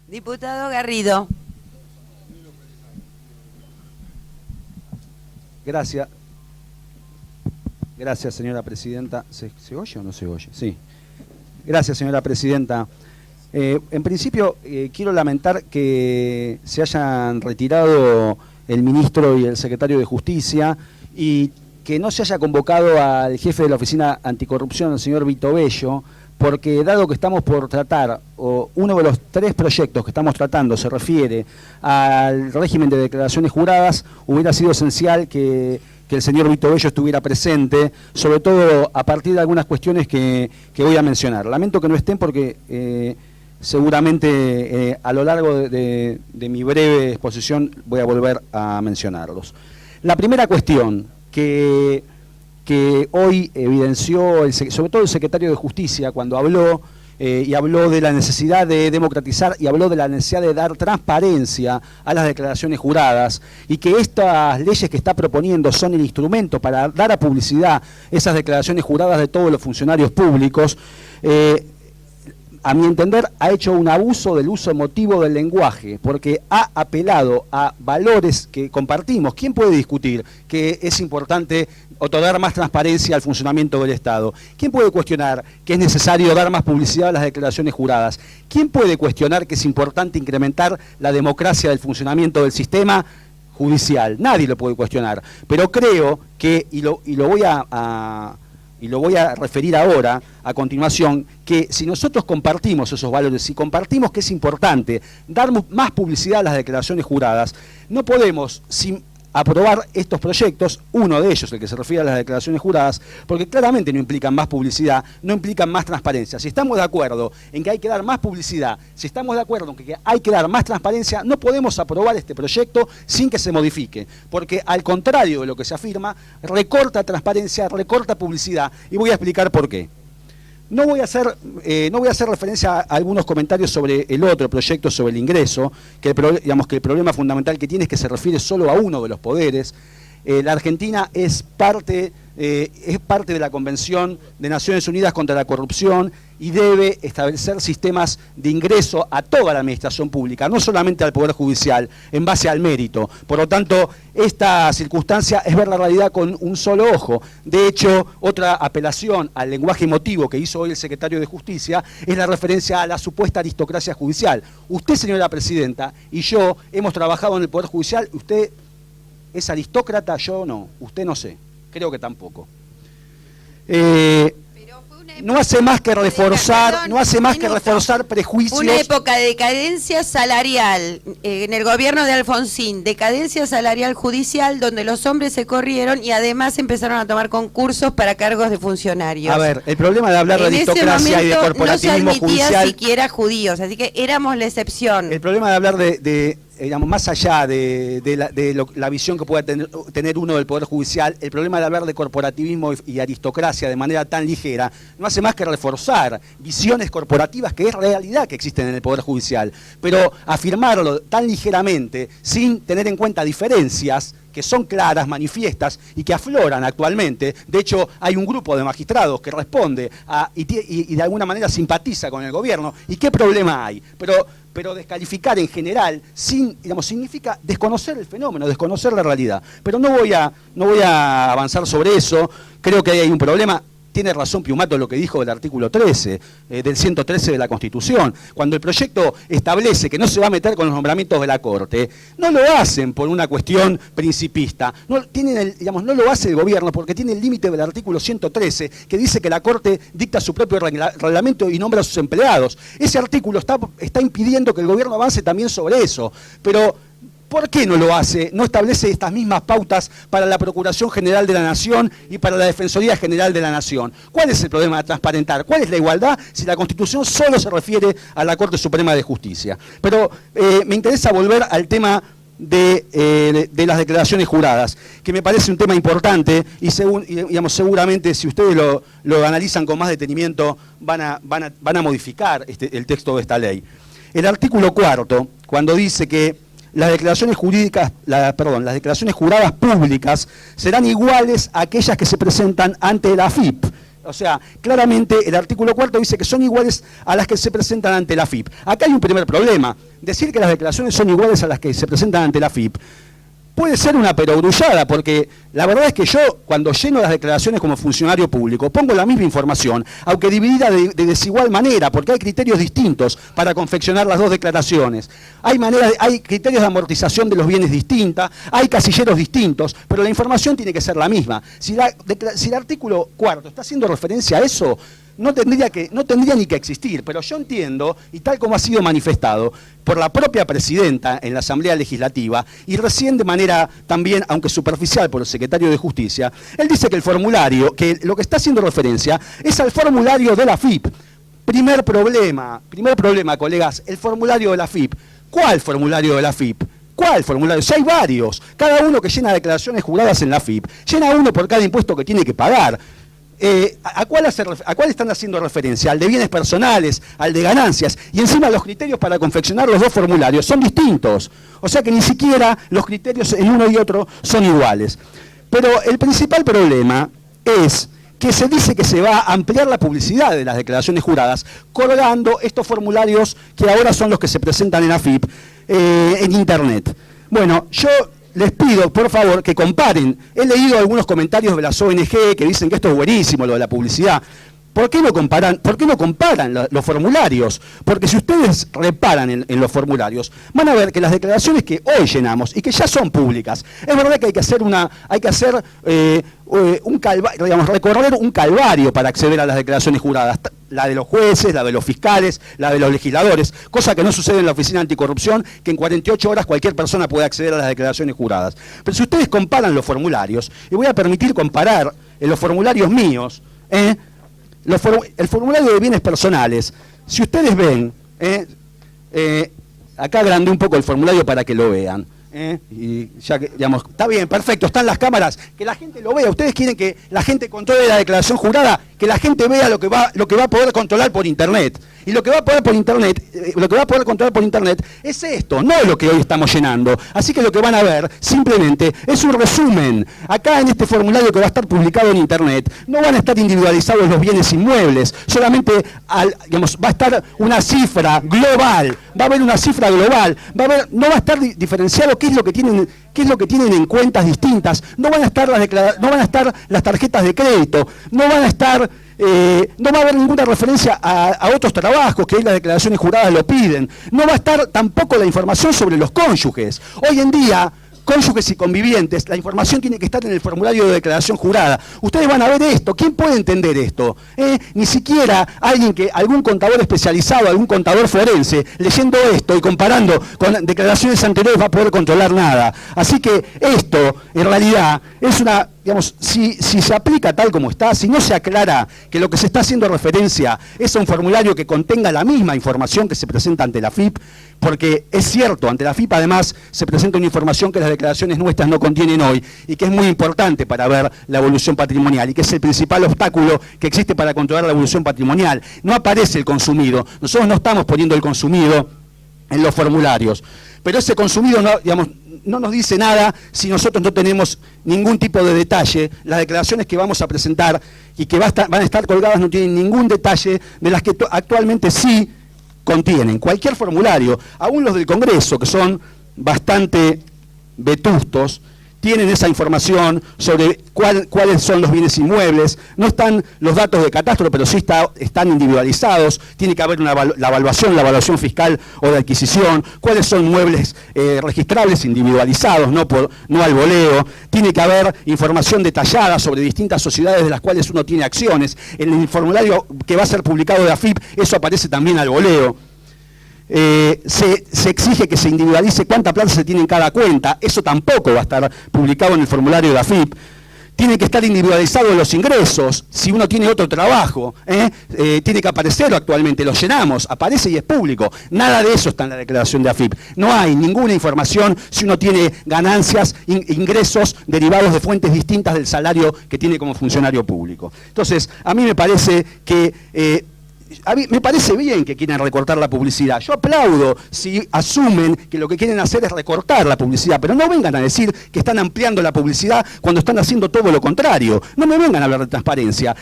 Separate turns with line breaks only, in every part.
Diputado Garrido.
Gracias. Gracias, señora presidenta. ¿Se oye o no se oye? Sí. Gracias, señora presidenta. En principio, quiero lamentar que se hayan retirado el ministro y el secretario de Justicia y que no se haya convocado al jefe de la Oficina Anticorrupción, el señor Vito Bello, porque dado que estamos por tratar, o uno de los 3 proyectos que estamos tratando se refiere al régimen de declaraciones juradas, hubiera sido esencial que el señor Vito Bello estuviera presente, sobre todo a partir de algunas cuestiones que voy a mencionar. Lamento que no estén porque seguramente a lo largo de mi breve exposición voy a volver a mencionarlos. La primera cuestión que hoy evidenció, sobre todo el secretario de Justicia, cuando habló, y habló de la necesidad de democratizar y habló de la necesidad de dar transparencia a las declaraciones juradas y que estas leyes que está proponiendo son el instrumento para dar a publicidad esas declaraciones juradas de todos los funcionarios públicos, a mi entender, ha hecho un abuso del uso emotivo del lenguaje, porque ha apelado a valores que compartimos. ¿Quién puede discutir que es importante otorgar más transparencia al funcionamiento del Estado? ¿Quién puede cuestionar que es necesario dar más publicidad a las declaraciones juradas? ¿Quién puede cuestionar que es importante incrementar la democracia del funcionamiento del sistema judicial? Nadie lo puede cuestionar. Pero creo que, y lo voy a referir ahora, a continuación, que si nosotros compartimos esos valores, si compartimos que es importante dar más publicidad a las declaraciones juradas, no podemos, sin aprobar estos proyectos, uno de ellos, el que se refiere a las declaraciones juradas, porque claramente no implican más publicidad, no implican más transparencia. Si estamos de acuerdo en que hay que dar más publicidad, si estamos de acuerdo en que hay que dar más transparencia, no podemos aprobar este proyecto sin que se modifique, porque al contrario de lo que se afirma, recorta transparencia, recorta publicidad, y voy a explicar por qué. No voy a hacer referencia a algunos comentarios sobre el otro proyecto, sobre el ingreso, que el problema fundamental que tiene es que se refiere solo a uno de los poderes. La Argentina es parte de la Convención de Naciones Unidas contra la Corrupción y debe establecer sistemas de ingreso a toda la administración pública, no solamente al Poder Judicial, en base al mérito. Por lo tanto, esta circunstancia es ver la realidad con un solo ojo. De hecho, otra apelación al lenguaje emotivo que hizo hoy el secretario de Justicia es la referencia a la supuesta aristocracia judicial. Usted, señora presidenta, y yo hemos trabajado en el Poder Judicial. Usted es aristócrata, yo no. Usted no sé. Creo que tampoco. No hace más que reforzar, prejuicios.
Una época de decadencia salarial en el gobierno de Alfonsín, decadencia salarial judicial, donde los hombres se corrieron y además empezaron a tomar concursos para cargos de funcionarios.
A ver, el problema de hablar de aristocracia y de corporativismo judicial. No se admitía
siquiera judíos, así que éramos la excepción.
El problema de hablar digamos, más allá de la visión que pueda tener uno del Poder Judicial, el problema de hablar de corporativismo y aristocracia de manera tan ligera no hace más que reforzar visiones corporativas que es realidad que existen en el Poder Judicial. Pero afirmarlo tan ligeramente, sin tener en cuenta diferencias que son claras, manifiestas y que afloran actualmente. De hecho, hay un grupo de magistrados que responde y de alguna manera simpatiza con el gobierno. ¿Y qué problema hay? Pero descalificar en general significa desconocer el fenómeno, desconocer la realidad. Pero no voy a avanzar sobre eso. Creo que hay un problema. Tiene razón Piumato lo que dijo del artículo 13, del 113 de la Constitución. Cuando el proyecto establece que no se va a meter con los nombramientos de la Corte, no lo hacen por una cuestión principista. No lo hace el gobierno porque tiene el límite del artículo 113, que dice que la Corte dicta su propio reglamento y nombra a sus empleados. Ese artículo está impidiendo que el gobierno avance también sobre eso. Pero ¿por qué no lo hace? No establece estas mismas pautas para la Procuración General de la Nación y para la Defensoría General de la Nación. ¿Cuál es el problema de transparentar? ¿Cuál es la igualdad si la Constitución solo se refiere a la Corte Suprema de Justicia? Pero me interesa volver al tema de las declaraciones juradas, que me parece un tema importante y seguramente si ustedes lo analizan con más detenimiento van a modificar el texto de esta ley. El artículo 4, cuando dice que las declaraciones juradas públicas serán iguales a aquellas que se presentan ante la AFIP. O sea, claramente el artículo 4 dice que son iguales a las que se presentan ante la AFIP. Acá hay un primer problema. Decir que las declaraciones son iguales a las que se presentan ante la AFIP puede ser una perogrullada, porque la verdad es que yo, cuando lleno las declaraciones como funcionario público, pongo la misma información, aunque dividida de desigual manera, porque hay criterios distintos para confeccionar las dos declaraciones. Hay criterios de amortización de los bienes distintas, hay casilleros distintos, pero la información tiene que ser la misma. Si el artículo 4 está haciendo referencia a eso, no tendría ni que existir, pero yo entiendo, y tal como ha sido manifestado por la propia presidenta en la Asamblea Legislativa, y recién de manera también, aunque superficial, por el secretario de Justicia, él dice que el formulario, que lo que está haciendo referencia es al formulario de la AFIP. Primer problema, colegas, el formulario de la AFIP. ¿Cuál formulario de la AFIP? ¿Cuál formulario? Si hay varios, cada uno que llena declaraciones juradas en la AFIP, llena uno por cada impuesto que tiene que pagar. ¿A cuál están haciendo referencia? ¿Al de bienes personales? ¿Al de ganancias? Y encima los criterios para confeccionar los dos formularios son distintos. O sea que ni siquiera los criterios en uno y otro son iguales. Pero el principal problema es que se dice que se va a ampliar la publicidad de las declaraciones juradas, colgando estos formularios que ahora son los que se presentan en AFIP en Internet. Bueno, yo les pido, por favor, que comparen. He leído algunos comentarios de las ONG que dicen que esto es buenísimo, lo de la publicidad. ¿Por qué no comparan los formularios? Porque si ustedes reparan en los formularios, van a ver que las declaraciones que hoy llenamos y que ya son públicas, es verdad que hay que hacer recorrer un calvario para acceder a las declaraciones juradas, la de los jueces, la de los fiscales, la de los legisladores, cosa que no sucede en la Oficina Anticorrupción, que en 48 horas cualquier persona puede acceder a las declaraciones juradas. Pero si ustedes comparan los formularios, y voy a permitir comparar en los formularios míos, el formulario de bienes personales, si ustedes ven, acá agrandé un poco el formulario para que lo vean, y ya que, digamos, está bien, perfecto, están las cámaras, que la gente lo vea. Ustedes quieren que la gente controle la declaración jurada, que la gente vea lo que va a poder controlar por Internet. Y lo que va a poder controlar por Internet es esto, no lo que hoy estamos llenando. Así que lo que van a ver simplemente es un resumen. Acá en este formulario que va a estar publicado en Internet no van a estar individualizados los bienes inmuebles, solamente va a estar una cifra global, va a haber una cifra global, no va a estar diferenciado qué es lo que tienen en cuentas distintas, no van a estar las tarjetas de crédito, no va a haber ninguna referencia a otros trabajos que hoy las declaraciones juradas lo piden. No va a estar tampoco la información sobre los cónyuges. Hoy en día, cónyuges y convivientes, la información tiene que estar en el formulario de declaración jurada. Ustedes van a ver esto. ¿Quién puede entender esto? Ni siquiera algún contador especializado, algún contador forense, leyendo esto y comparando con declaraciones anteriores va a poder controlar nada. Así que esto, en realidad, es una... si se aplica tal como está, si no se aclara que lo que se está haciendo referencia es a un formulario que contenga la misma información que se presenta ante la AFIP, porque es cierto, ante la AFIP además se presenta una información que las declaraciones nuestras no contienen hoy y que es muy importante para ver la evolución patrimonial y que es el principal obstáculo que existe para controlar la evolución patrimonial. No aparece el consumido, nosotros no estamos poniendo el consumido en los formularios, pero ese consumido no nos dice nada si nosotros no tenemos ningún tipo de detalle. Las declaraciones que vamos a presentar y que van a estar colgadas no tienen ningún detalle de las que actualmente sí contienen. Cualquier formulario, aún los del Congreso, que son bastante vetustos, tienen esa información sobre cuáles son los bienes inmuebles. No están los datos de catastro, pero sí están individualizados. Tiene que haber la evaluación fiscal o de adquisición, cuáles son muebles registrables individualizados, no al voleo. Tiene que haber información detallada sobre distintas sociedades de las cuales uno tiene acciones. En el formulario que va a ser publicado de AFIP, eso aparece también al voleo. Se exige que se individualice cuánta plata se tiene en cada cuenta. Eso tampoco va a estar publicado en el formulario de AFIP. Tiene que estar individualizado los ingresos. Si uno tiene otro trabajo, tiene que aparecerlo actualmente. Lo llenamos, aparece y es público. Nada de eso está en la declaración de AFIP. No hay ninguna información si uno tiene ganancias, ingresos derivados de fuentes distintas del salario que tiene como funcionario público. Entonces, a mí me parece que... me parece bien que quieran recortar la publicidad. Yo aplaudo si asumen que lo que quieren hacer es recortar la publicidad, pero no vengan a decir que están ampliando la publicidad cuando están haciendo todo lo contrario. No me vengan a hablar de transparencia.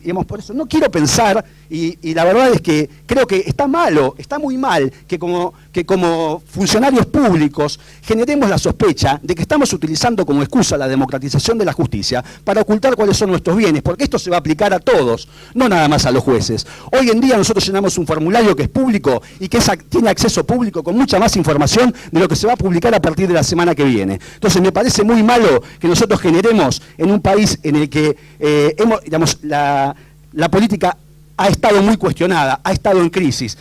digamos, por eso no quiero pensar, y la verdad es que creo que está malo, está muy mal que como funcionarios públicos generemos la sospecha de que estamos utilizando como excusa la democratización de la justicia para ocultar cuáles son nuestros bienes, porque esto se va a aplicar a todos, no nada más a los jueces. Hoy en día nosotros llenamos un formulario que es público y que tiene acceso público con mucha más información de lo que se va a publicar a partir de la semana que viene. Entonces me parece muy malo que nosotros generemos en un país en el que digamos, la política ha estado muy cuestionada, ha estado en crisis.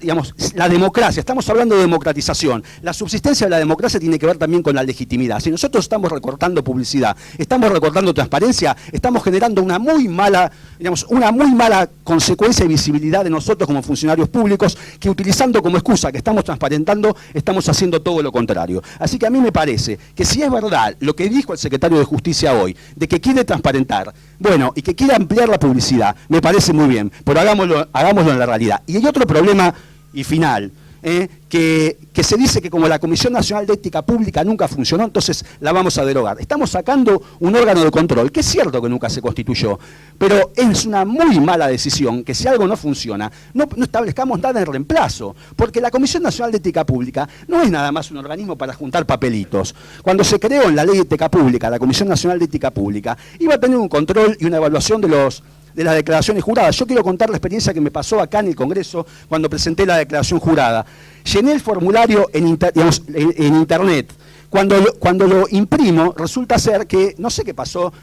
Digamos, la democracia, estamos hablando de democratización, la subsistencia de la democracia tiene que ver también con la legitimidad. Si nosotros estamos recortando publicidad, estamos recortando transparencia, estamos generando una muy mala consecuencia y visibilidad de nosotros como funcionarios públicos, que utilizando como excusa que estamos transparentando, estamos haciendo todo lo contrario. Así que a mí me parece que si es verdad lo que dijo el secretario de Justicia hoy, de que quiere transparentar, bueno, y que quiere ampliar la publicidad, me parece muy bien, pero hagámoslo en la realidad. Y hay otro problema y final, que se dice que como la Comisión Nacional de Ética Pública nunca funcionó, entonces la vamos a derogar. Estamos sacando un órgano de control, que es cierto que nunca se constituyó, pero es una muy mala decisión que si algo no funciona, no establezcamos nada en reemplazo, porque la Comisión Nacional de Ética Pública no es nada más un organismo para juntar papelitos. Cuando se creó en la Ley de Ética Pública, la Comisión Nacional de Ética Pública, iba a tener un control y una evaluación de las declaraciones juradas. Yo quiero contar la experiencia que me pasó acá en el Congreso cuando presenté la declaración jurada. Llené el formulario en internet. Cuando lo imprimo, resulta ser que, no sé qué pasó,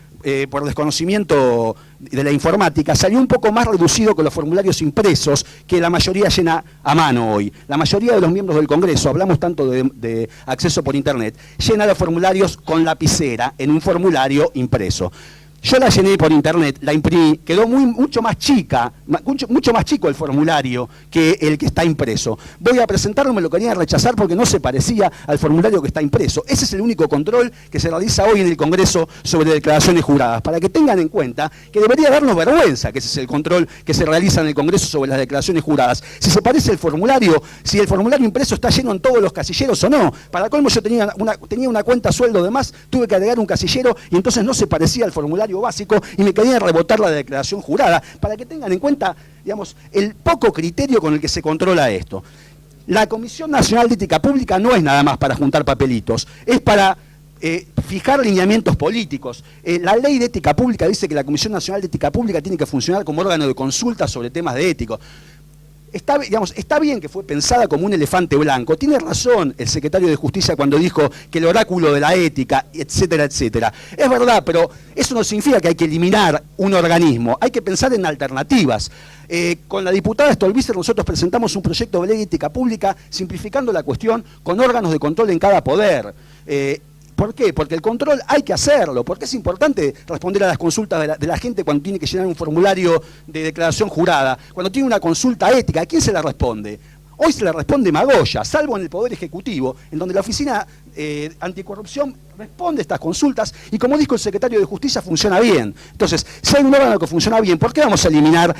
por desconocimiento de la informática, salió un poco más reducido que los formularios impresos, que la mayoría llena a mano hoy. La mayoría de los miembros del Congreso, hablamos tanto de acceso por internet, llena los formularios con lapicera en un formulario impreso. Yo la llené por internet, la imprimí, quedó mucho más chico el formulario que el que está impreso. Voy a presentarlo, me lo querían rechazar porque no se parecía al formulario que está impreso. Ese es el único control que se realiza hoy en el Congreso sobre declaraciones juradas, para que tengan en cuenta que debería darnos vergüenza que ese es el control que se realiza en el Congreso sobre las declaraciones juradas. Si se parece el formulario, si el formulario impreso está lleno en todos los casilleros o no. Para colmo yo tenía una cuenta sueldo de más, tuve que agregar un casillero y entonces no se parecía al formulario básico y me querían rebotar la declaración jurada, para que tengan en cuenta, digamos, el poco criterio con el que se controla esto. La Comisión Nacional de Ética Pública no es nada más para juntar papelitos, es para fijar lineamientos políticos. La ley de ética pública dice que la Comisión Nacional de Ética Pública tiene que funcionar como órgano de consulta sobre temas de ética. Está bien que fue pensada como un elefante blanco. Tiene razón el secretario de Justicia cuando dijo que el oráculo de la ética, etcétera, etcétera. Es verdad, pero eso no significa que hay que eliminar un organismo. Hay que pensar en alternativas. Con la diputada Stolbizer nosotros presentamos un proyecto de ley de ética pública simplificando la cuestión con órganos de control en cada poder. ¿Por qué? Porque el control hay que hacerlo, porque es importante responder a las consultas de la gente cuando tiene que llenar un formulario de declaración jurada, cuando tiene una consulta ética. ¿A quién se la responde? Hoy se le responde Magoya, salvo en el Poder Ejecutivo, en donde la Oficina Anticorrupción responde a estas consultas y, como dijo el secretario de Justicia, funciona bien. Entonces, si hay un órgano que funciona bien, ¿por qué vamos a eliminar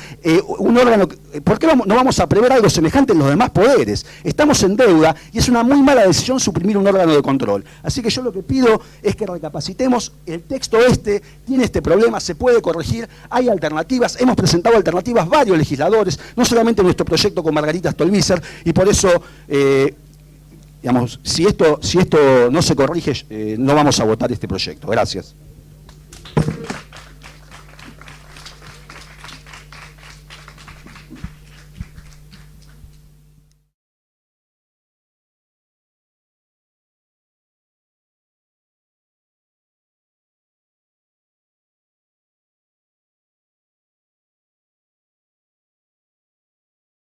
un órgano? ¿Por qué no vamos a prever algo semejante en los demás poderes? Estamos en deuda y es una muy mala decisión suprimir un órgano de control. Así que yo lo que pido es que recapacitemos. El texto tiene este problema, se puede corregir, hay alternativas, hemos presentado alternativas varios legisladores, no solamente nuestro proyecto con Margarita Stolbizer, y por eso, digamos, si esto no se corrige, no vamos a votar este proyecto. Gracias.